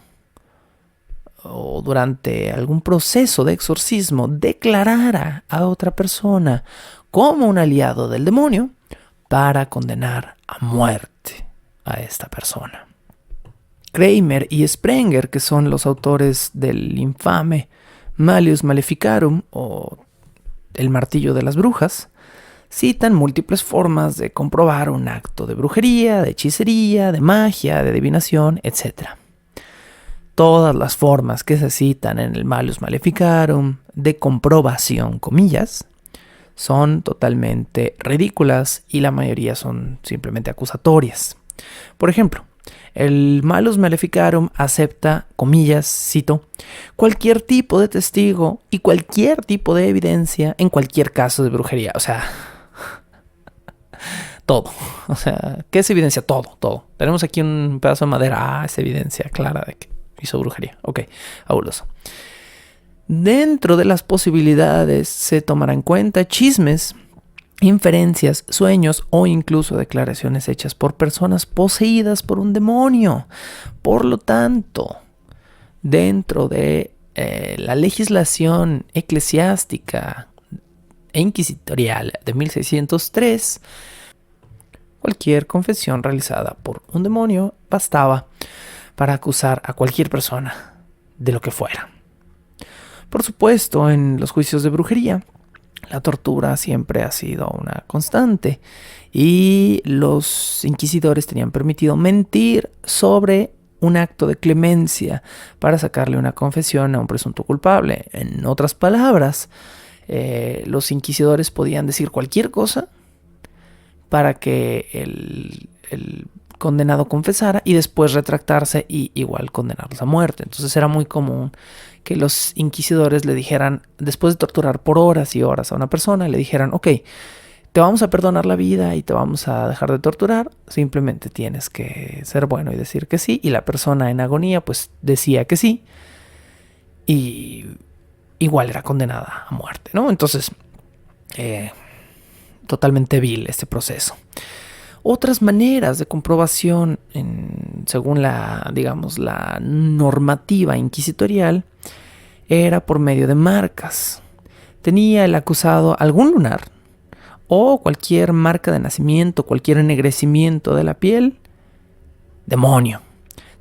o durante algún proceso de exorcismo declarara a otra persona como un aliado del demonio para condenar a muerte a esta persona. Kramer y Sprenger, que son los autores del infame Malleus Maleficarum o el martillo de las brujas, citan múltiples formas de comprobar un acto de brujería, de hechicería, de magia, de adivinación, etc. Todas las formas que se citan en el Malleus Maleficarum de comprobación, comillas, son totalmente ridículas y la mayoría son simplemente acusatorias. Por ejemplo, el Malleus Maleficarum acepta, comillas, cito, cualquier tipo de testigo y cualquier tipo de evidencia en cualquier caso de brujería. O sea, todo. O sea, ¿qué es evidencia? Todo. Tenemos aquí un pedazo de madera. Es evidencia clara de que hizo brujería. Ok, fabuloso. Dentro de las posibilidades se tomará en cuenta chismes, inferencias, sueños o incluso declaraciones hechas por personas poseídas por un demonio. Por lo tanto, dentro de la legislación eclesiástica e inquisitorial de 1603, cualquier confesión realizada por un demonio bastaba para acusar a cualquier persona de lo que fuera. Por supuesto, en los juicios de brujería, la tortura siempre ha sido una constante y los inquisidores tenían permitido mentir sobre un acto de clemencia para sacarle una confesión a un presunto culpable. En otras palabras, los inquisidores podían decir cualquier cosa para que el condenado confesara y después retractarse y igual condenarlos a muerte. Entonces era muy común que los inquisidores le dijeran, después de torturar por horas y horas a una persona, le dijeran, ok, te vamos a perdonar la vida y te vamos a dejar de torturar, simplemente tienes que ser bueno y decir que sí. Y la persona en agonía pues decía que sí y igual era condenada a muerte, ¿no? Entonces, totalmente vil este proceso. Otras maneras de comprobación, según la normativa inquisitorial, era por medio de marcas. Tenía el acusado algún lunar o cualquier marca de nacimiento, cualquier ennegrecimiento de la piel, demonio.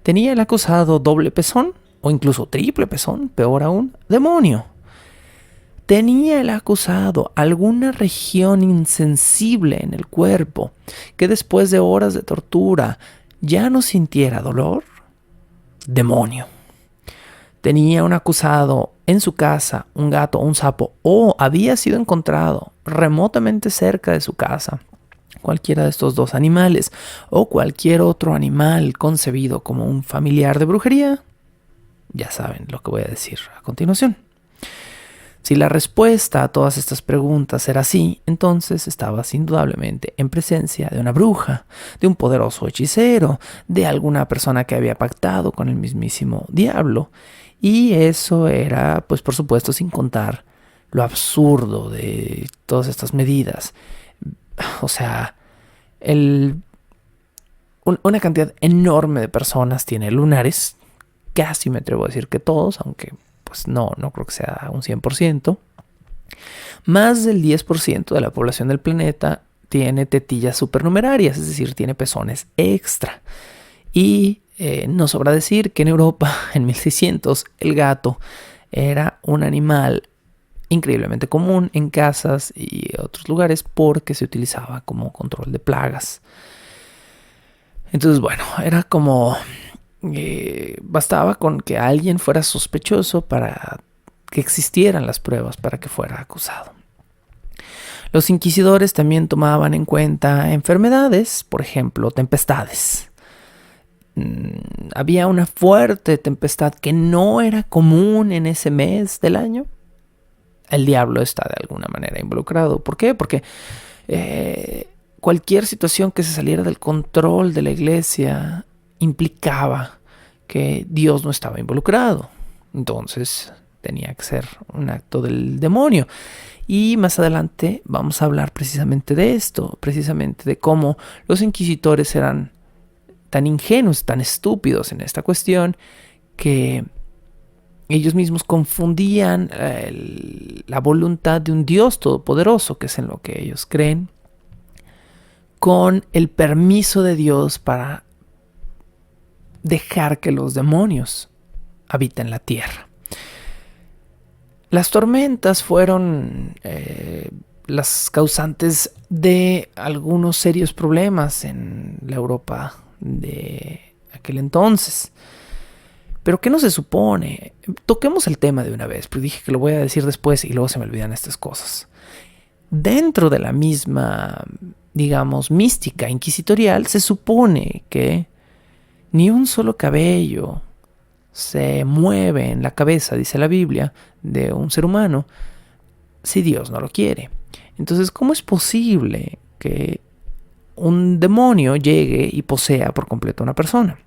Tenía el acusado doble pezón o incluso triple pezón, peor aún, demonio. Tenía el acusado alguna región insensible en el cuerpo que después de horas de tortura ya no sintiera dolor, demonio. Tenía un acusado en su casa un gato o un sapo o había sido encontrado remotamente cerca de su casa cualquiera de estos dos animales o cualquier otro animal concebido como un familiar de brujería, ya saben lo que voy a decir a continuación. Si la respuesta a todas estas preguntas era sí, entonces estabas indudablemente en presencia de una bruja, de un poderoso hechicero, de alguna persona que había pactado con el mismísimo diablo. Y eso era, pues por supuesto, sin contar lo absurdo de todas estas medidas. O sea, una cantidad enorme de personas tiene lunares, casi me atrevo a decir que todos, aunque pues no creo que sea un 100%. Más del 10% de la población del planeta tiene tetillas supernumerarias, es decir, tiene pezones extra. Y no sobra decir que en Europa, en 1600, el gato era un animal increíblemente común en casas y otros lugares porque se utilizaba como control de plagas. Entonces, bueno, era como... bastaba con que alguien fuera sospechoso para que existieran las pruebas para que fuera acusado. Los inquisidores también tomaban en cuenta enfermedades, por ejemplo, tempestades. había una fuerte tempestad que no era común en ese mes del año, el diablo está de alguna manera involucrado. ¿Por qué? Porque cualquier situación que se saliera del control de la iglesia implicaba que Dios no estaba involucrado. Entonces tenía que ser un acto del demonio. Y más adelante vamos a hablar precisamente de esto, precisamente de cómo los inquisitores eran tan ingenuos, tan estúpidos en esta cuestión, que ellos mismos confundían la voluntad de un Dios todopoderoso, que es en lo que ellos creen, con el permiso de Dios para dejar que los demonios habiten la tierra. Las tormentas fueron las causantes de algunos serios problemas en la Europa de aquel entonces. Pero ¿qué no se supone? Toquemos el tema de una vez, pero dije que lo voy a decir después y luego se me olvidan estas cosas. Dentro de la misma, digamos, mística inquisitorial, se supone que ni un solo cabello se mueve en la cabeza, dice la Biblia, de un ser humano, si Dios no lo quiere. Entonces, ¿cómo es posible que un demonio llegue y posea por completo a una persona?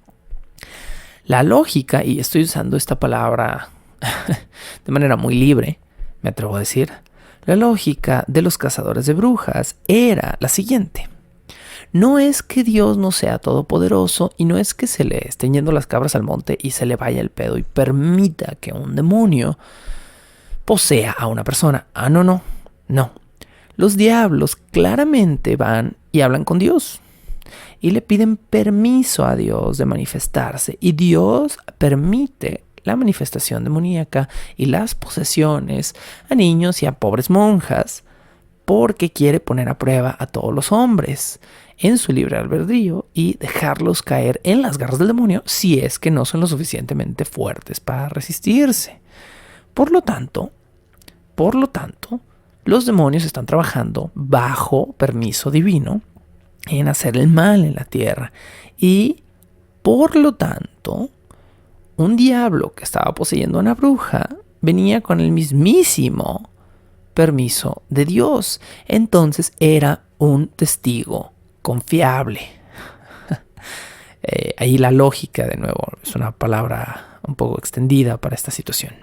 La lógica, y estoy usando esta palabra de manera muy libre, me atrevo a decir, la lógica de los cazadores de brujas era la siguiente. No es que Dios no sea todopoderoso y no es que se le estén yendo las cabras al monte y se le vaya el pedo y permita que un demonio posea a una persona. No. Los diablos claramente van y hablan con Dios y le piden permiso a Dios de manifestarse, y Dios permite la manifestación demoníaca y las posesiones a niños y a pobres monjas porque quiere poner a prueba a todos los hombres en su libre albedrío y dejarlos caer en las garras del demonio si es que no son lo suficientemente fuertes para resistirse. Por lo tanto, los demonios están trabajando bajo permiso divino en hacer el mal en la tierra, y por lo tanto un diablo que estaba poseyendo a una bruja venía con el mismísimo permiso de Dios. Entonces era un testigo confiable. Ahí la lógica, de nuevo, es una palabra un poco extendida para esta situación.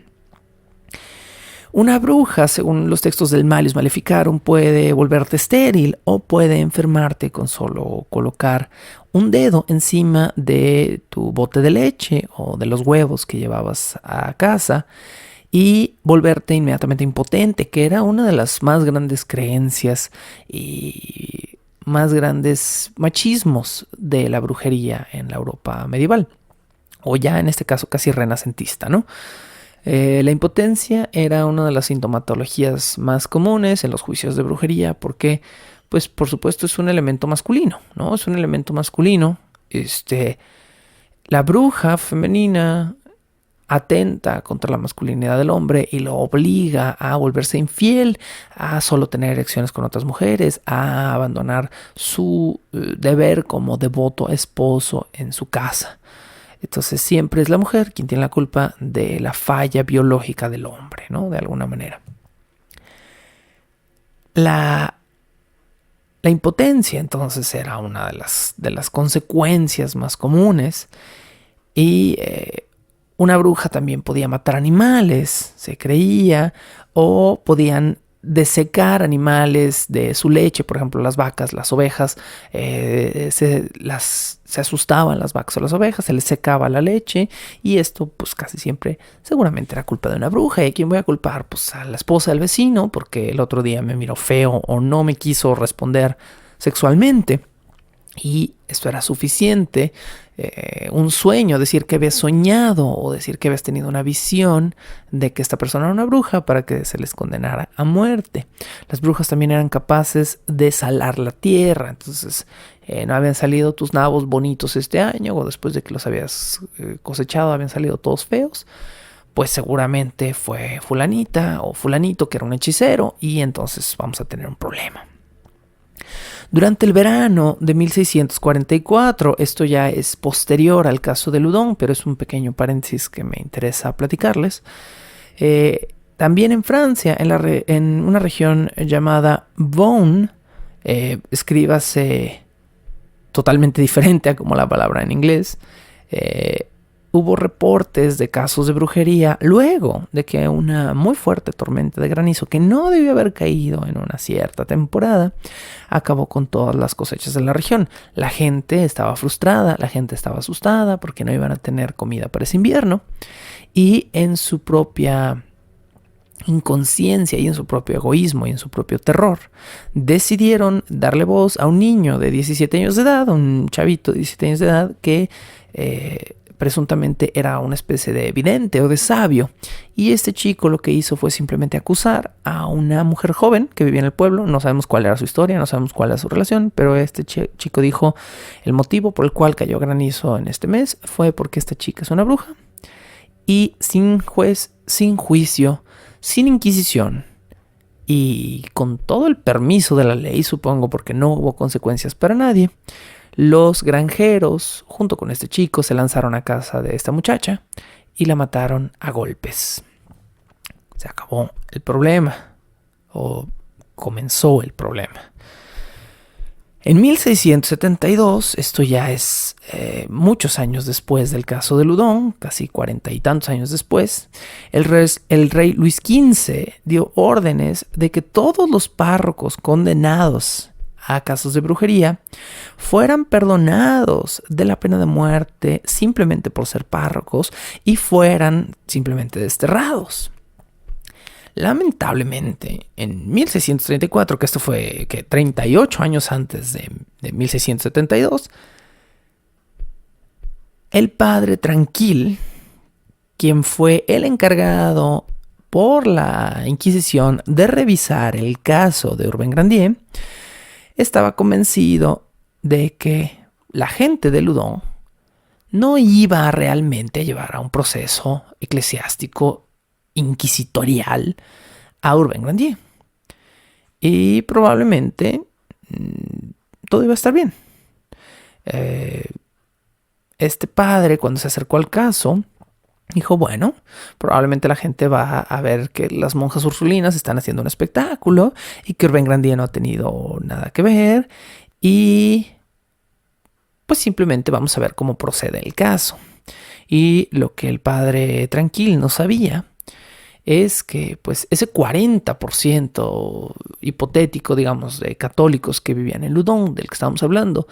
Una bruja, según los textos del Malleus Maleficarum, puede volverte estéril o puede enfermarte con solo colocar un dedo encima de tu bote de leche o de los huevos que llevabas a casa y volverte inmediatamente impotente, que era una de las más grandes creencias y más grandes machismos de la brujería en la Europa medieval, o ya en este caso casi renacentista, ¿no? La impotencia era una de las sintomatologías más comunes en los juicios de brujería porque, pues, por supuesto, es un elemento masculino, ¿no? Es un elemento masculino. La bruja femenina atenta contra la masculinidad del hombre y lo obliga a volverse infiel, a solo tener erecciones con otras mujeres, a abandonar su deber como devoto esposo en su casa. Entonces siempre es la mujer quien tiene la culpa de la falla biológica del hombre, ¿no? De alguna manera. La impotencia entonces era una de las consecuencias más comunes, y una bruja también podía matar animales, se creía, o podían desecar animales de su leche, por ejemplo las vacas, las ovejas, se asustaban las vacas o las ovejas, se les secaba la leche, y esto pues casi siempre seguramente era culpa de una bruja. ¿Y a quién voy a culpar? Pues a la esposa del vecino, porque el otro día me miró feo o no me quiso responder sexualmente, y esto era suficiente. Un sueño, decir que habías soñado o decir que habías tenido una visión de que esta persona era una bruja para que se les condenara a muerte. Las brujas también eran capaces de salar la tierra. Entonces no habían salido tus nabos bonitos este año, o después de que los habías cosechado habían salido todos feos, pues seguramente fue fulanita o fulanito que era un hechicero, y entonces vamos a tener un problema. Durante el verano de 1644, esto ya es posterior al caso de Loudun, pero es un pequeño paréntesis que me interesa platicarles, también en Francia, en una región llamada Beaune, escríbase totalmente diferente a como la palabra en inglés, hubo reportes de casos de brujería luego de que una muy fuerte tormenta de granizo, que no debió haber caído en una cierta temporada, acabó con todas las cosechas de la región. La gente estaba frustrada, la gente estaba asustada porque no iban a tener comida para ese invierno, y en su propia inconsciencia y en su propio egoísmo y en su propio terror, decidieron darle voz a un niño de 17 años de edad, un chavito de 17 años de edad que presuntamente era una especie de vidente o de sabio. Y este chico lo que hizo fue simplemente acusar a una mujer joven que vivía en el pueblo. No sabemos cuál era su historia, no sabemos cuál era su relación, pero este chico dijo: el motivo por el cual cayó granizo en este mes fue porque esta chica es una bruja. Y sin juez, sin juicio, sin inquisición y con todo el permiso de la ley, supongo, porque no hubo consecuencias para nadie, los granjeros, junto con este chico, se lanzaron a casa de esta muchacha y la mataron a golpes. Se acabó el problema, o comenzó el problema. En 1672, esto ya es muchos años después del caso de Loudun, casi 40 y tantos años después, el rey Luis XV dio órdenes de que todos los párrocos condenados a casos de brujería fueran perdonados de la pena de muerte simplemente por ser párrocos y fueran simplemente desterrados. Lamentablemente, en 1634, que esto fue 38 años antes de 1672, el padre Tranquil, quien fue el encargado por la Inquisición de revisar el caso de Urbain Grandier, estaba convencido de que la gente de Loudun no iba realmente a llevar a un proceso eclesiástico inquisitorial a Urbain Grandier, y probablemente todo iba a estar bien. Este padre, cuando se acercó al caso, dijo: bueno, probablemente la gente va a ver que las monjas ursulinas están haciendo un espectáculo y que Urbain Grandier no ha tenido nada que ver, y pues simplemente vamos a ver cómo procede el caso. Y lo que el padre Tranquil no sabía es que pues ese 40% hipotético, digamos, de católicos que vivían en Loudun, del que estábamos hablando,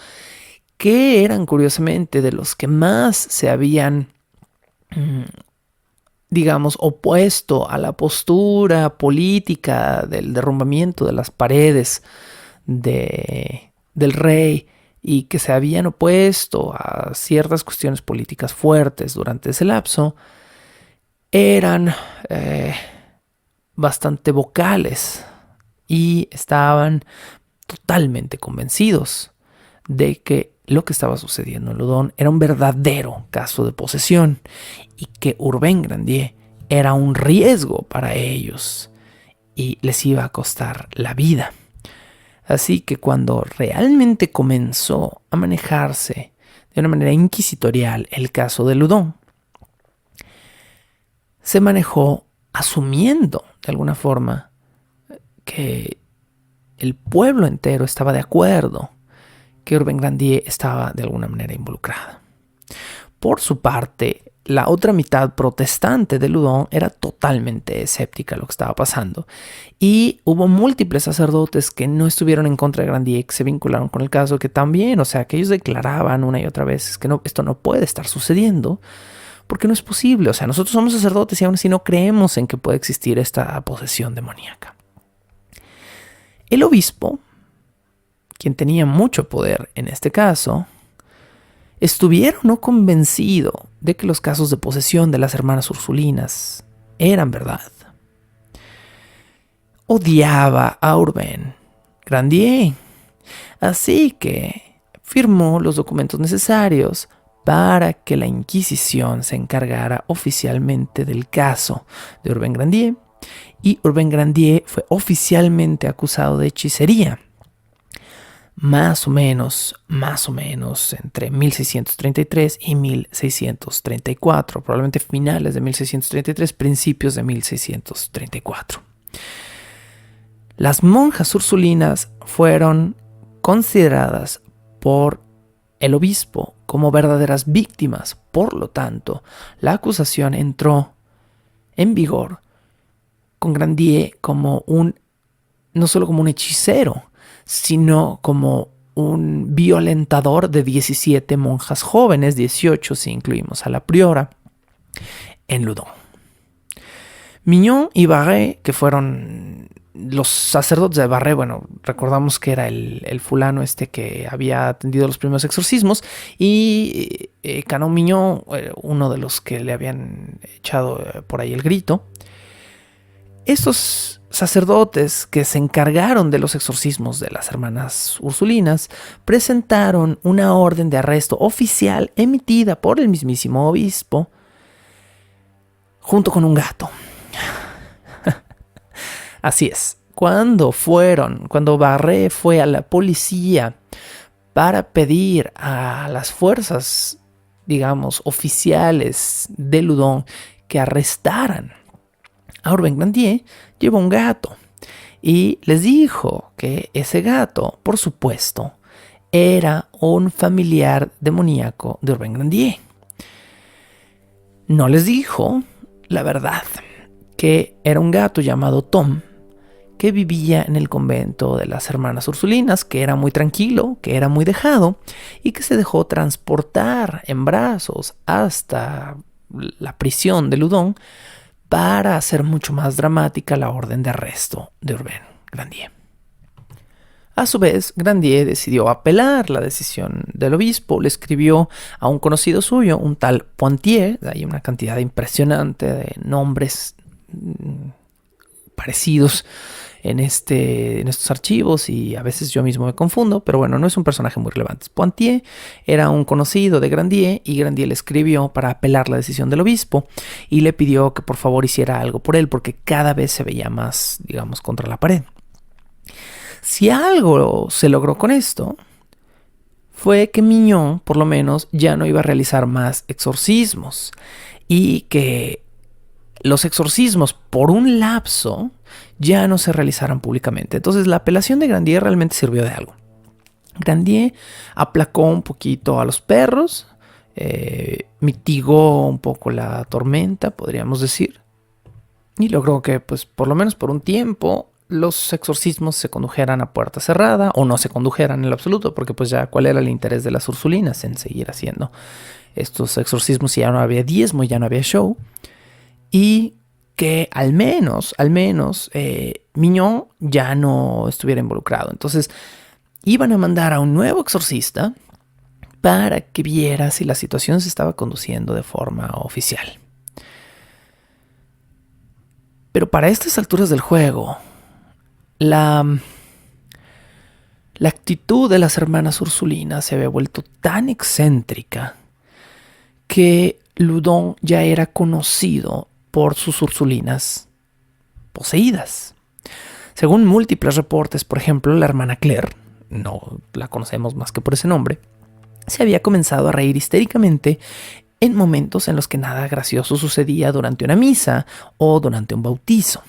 que eran curiosamente de los que más se habían, digamos, opuesto a la postura política del derrumbamiento de las paredes del rey, y que se habían opuesto a ciertas cuestiones políticas fuertes durante ese lapso, eran bastante vocales y estaban totalmente convencidos de que lo que estaba sucediendo en Loudun era un verdadero caso de posesión y que Urbain Grandier era un riesgo para ellos y les iba a costar la vida. Así que cuando realmente comenzó a manejarse de una manera inquisitorial el caso de Loudun, se manejó asumiendo de alguna forma que el pueblo entero estaba de acuerdo que Urbain Grandier estaba de alguna manera involucrada. Por su parte, la otra mitad protestante de Loudun era totalmente escéptica a lo que estaba pasando, y hubo múltiples sacerdotes que no estuvieron en contra de Grandier, que se vincularon con el caso, que también, o sea, que ellos declaraban una y otra vez que no, esto no puede estar sucediendo, porque no es posible. O sea, nosotros somos sacerdotes y aún así no creemos en que pueda existir esta posesión demoníaca. El obispo, quien tenía mucho poder en este caso, estuviera o no convencido de que los casos de posesión de las hermanas ursulinas eran verdad, odiaba a Urbain Grandier, así que firmó los documentos necesarios para que la Inquisición se encargara oficialmente del caso de Urbain Grandier, y Urbain Grandier fue oficialmente acusado de hechicería. más o menos entre 1633 y 1634, probablemente finales de 1633, principios de 1634. Las monjas ursulinas fueron consideradas por el obispo como verdaderas víctimas. Por lo tanto, la acusación entró en vigor con Grandier como no solo como un hechicero, sino como un violentador de 17 monjas jóvenes, 18 si incluimos a la priora, en Loudun. Mignon y Barré, que fueron los sacerdotes de Barré, bueno, recordamos que era el fulano que había atendido los primeros exorcismos, y Canon Mignon, uno de los que le habían echado por ahí el grito. Estos sacerdotes que se encargaron de los exorcismos de las hermanas ursulinas presentaron una orden de arresto oficial emitida por el mismísimo obispo junto con un gato. Así es, cuando Barré fue a la policía para pedir a las fuerzas, digamos, oficiales de Loudun que arrestaran a Urbain Grandier, llevó un gato y les dijo que ese gato, por supuesto, era un familiar demoníaco de Urbain Grandier. No les dijo la verdad, que era un gato llamado Tom, que vivía en el convento de las hermanas ursulinas, que era muy tranquilo, que era muy dejado, y que se dejó transportar en brazos hasta la prisión de Loudun para hacer mucho más dramática la orden de arresto de Urbain Grandier. A su vez, Grandier decidió apelar la decisión del obispo. Le escribió a un conocido suyo, un tal Pointier. Hay una cantidad impresionante de nombres parecidos en estos archivos y a veces yo mismo me confundo, pero bueno, no es un personaje muy relevante. Pointier era un conocido de Grandier y Grandier le escribió para apelar la decisión del obispo y le pidió que por favor hiciera algo por él porque cada vez se veía más, digamos, contra la pared. Si algo se logró con esto, fue que Mignon, por lo menos, ya no iba a realizar más exorcismos y que los exorcismos por un lapso ya no se realizaran públicamente. Entonces la apelación de Grandier realmente sirvió de algo. Grandier aplacó un poquito a los perros, mitigó un poco la tormenta, podríamos decir, y logró que, pues, por lo menos por un tiempo, los exorcismos se condujeran a puerta cerrada o no se condujeran en lo absoluto, porque pues ya cuál era el interés de las ursulinas en seguir haciendo estos exorcismos si ya no había diezmo, ya no había show. Y que al menos Mignon ya no estuviera involucrado. Entonces iban a mandar a un nuevo exorcista para que viera si la situación se estaba conduciendo de forma oficial. Pero para estas alturas del juego, la actitud de las hermanas ursulinas se había vuelto tan excéntrica que Loudun ya era conocido por sus ursulinas poseídas. Según múltiples reportes, por ejemplo, la hermana Claire, no la conocemos más que por ese nombre, se había comenzado a reír histéricamente en momentos en los que nada gracioso sucedía durante una misa o durante un bautizo.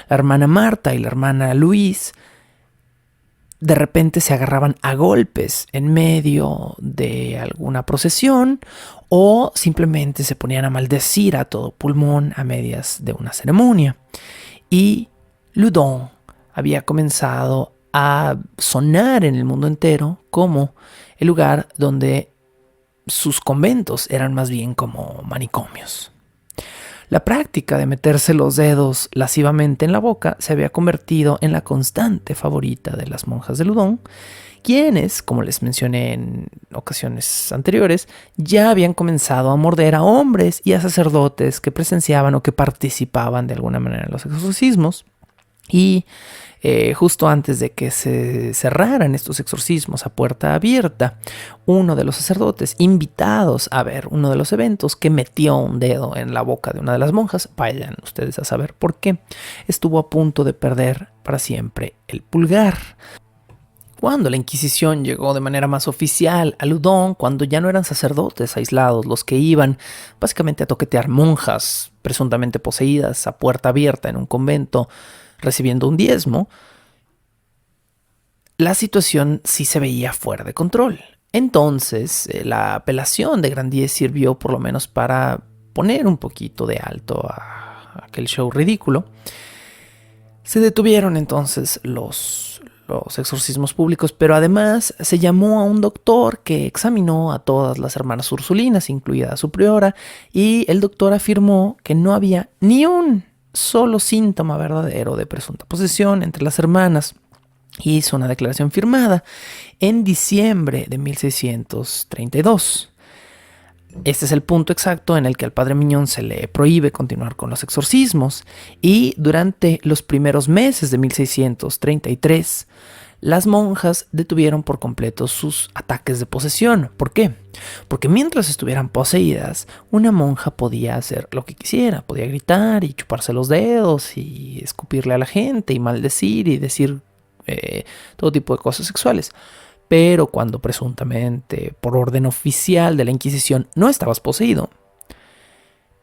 La hermana Marta y la hermana Louise de repente se agarraban a golpes en medio de alguna procesión o simplemente se ponían a maldecir a todo pulmón a medias de una ceremonia. Y Loudun había comenzado a sonar en el mundo entero como el lugar donde sus conventos eran más bien como manicomios. La práctica de meterse los dedos lascivamente en la boca se había convertido en la constante favorita de las monjas de Loudun, quienes, como les mencioné en ocasiones anteriores, ya habían comenzado a morder a hombres y a sacerdotes que presenciaban o que participaban de alguna manera en los exorcismos. Y justo antes de que se cerraran estos exorcismos a puerta abierta, uno de los sacerdotes invitados a ver uno de los eventos que metió un dedo en la boca de una de las monjas, vayan ustedes a saber por qué, estuvo a punto de perder para siempre el pulgar. Cuando la Inquisición llegó de manera más oficial a Loudun, cuando ya no eran sacerdotes aislados los que iban básicamente a toquetear monjas presuntamente poseídas a puerta abierta en un convento recibiendo un diezmo, la situación sí se veía fuera de control. Entonces, la apelación de Grandier sirvió por lo menos para poner un poquito de alto a aquel show ridículo. Se detuvieron entonces los exorcismos públicos, pero además se llamó a un doctor que examinó a todas las hermanas ursulinas, incluida su priora, y el doctor afirmó que no había ni un solo síntoma verdadero de presunta posesión entre las hermanas. Hizo una declaración firmada en diciembre de 1632. Este es el punto exacto en el que al padre Mignon se le prohíbe continuar con los exorcismos, y durante los primeros meses de 1633 las monjas detuvieron por completo sus ataques de posesión. ¿Por qué? Porque mientras estuvieran poseídas, una monja podía hacer lo que quisiera, podía gritar y chuparse los dedos y escupirle a la gente y maldecir y decir todo tipo de cosas sexuales. Pero cuando presuntamente, por orden oficial de la Inquisición, no estabas poseído,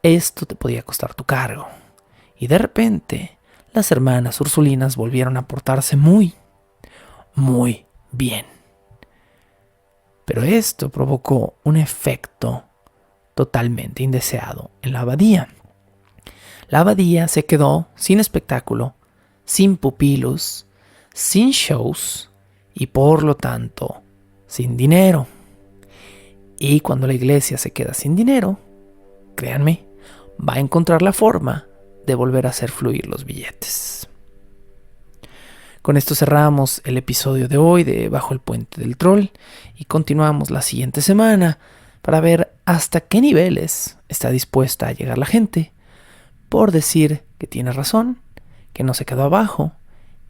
esto te podía costar tu cargo. Y de repente, las hermanas ursulinas volvieron a portarse muy bien. Pero esto provocó un efecto totalmente indeseado en la abadía. La abadía se quedó sin espectáculo, sin pupilos, sin shows y por lo tanto sin dinero. Y cuando la iglesia se queda sin dinero, créanme, va a encontrar la forma de volver a hacer fluir los billetes. Con esto cerramos el episodio de hoy de Bajo el Puente del Troll y continuamos la siguiente semana para ver hasta qué niveles está dispuesta a llegar la gente por decir que tiene razón, que no se quedó abajo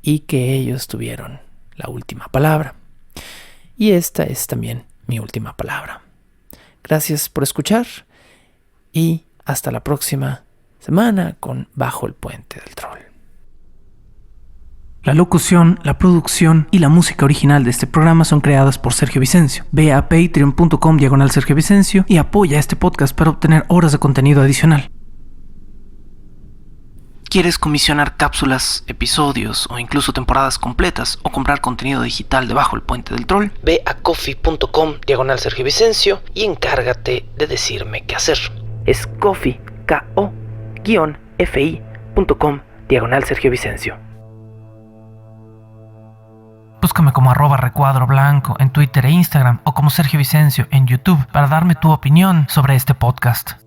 y que ellos tuvieron la última palabra. Y esta es también mi última palabra. Gracias por escuchar y hasta la próxima semana con Bajo el Puente del Troll. La locución, la producción y la música original de este programa son creadas por Sergio Vicencio. Ve a patreon.com/Sergio Vicencio y apoya este podcast para obtener horas de contenido adicional. ¿Quieres comisionar cápsulas, episodios o incluso temporadas completas o comprar contenido digital de Bajo el Puente del Troll? Ve a coffee.com/Sergio Vicencio y encárgate de decirme qué hacer. Es coffee, ko-fi.com/Sergio Vicencio. Búscame como @recuadro blanco en Twitter e Instagram o como Sergio Vicencio en YouTube para darme tu opinión sobre este podcast.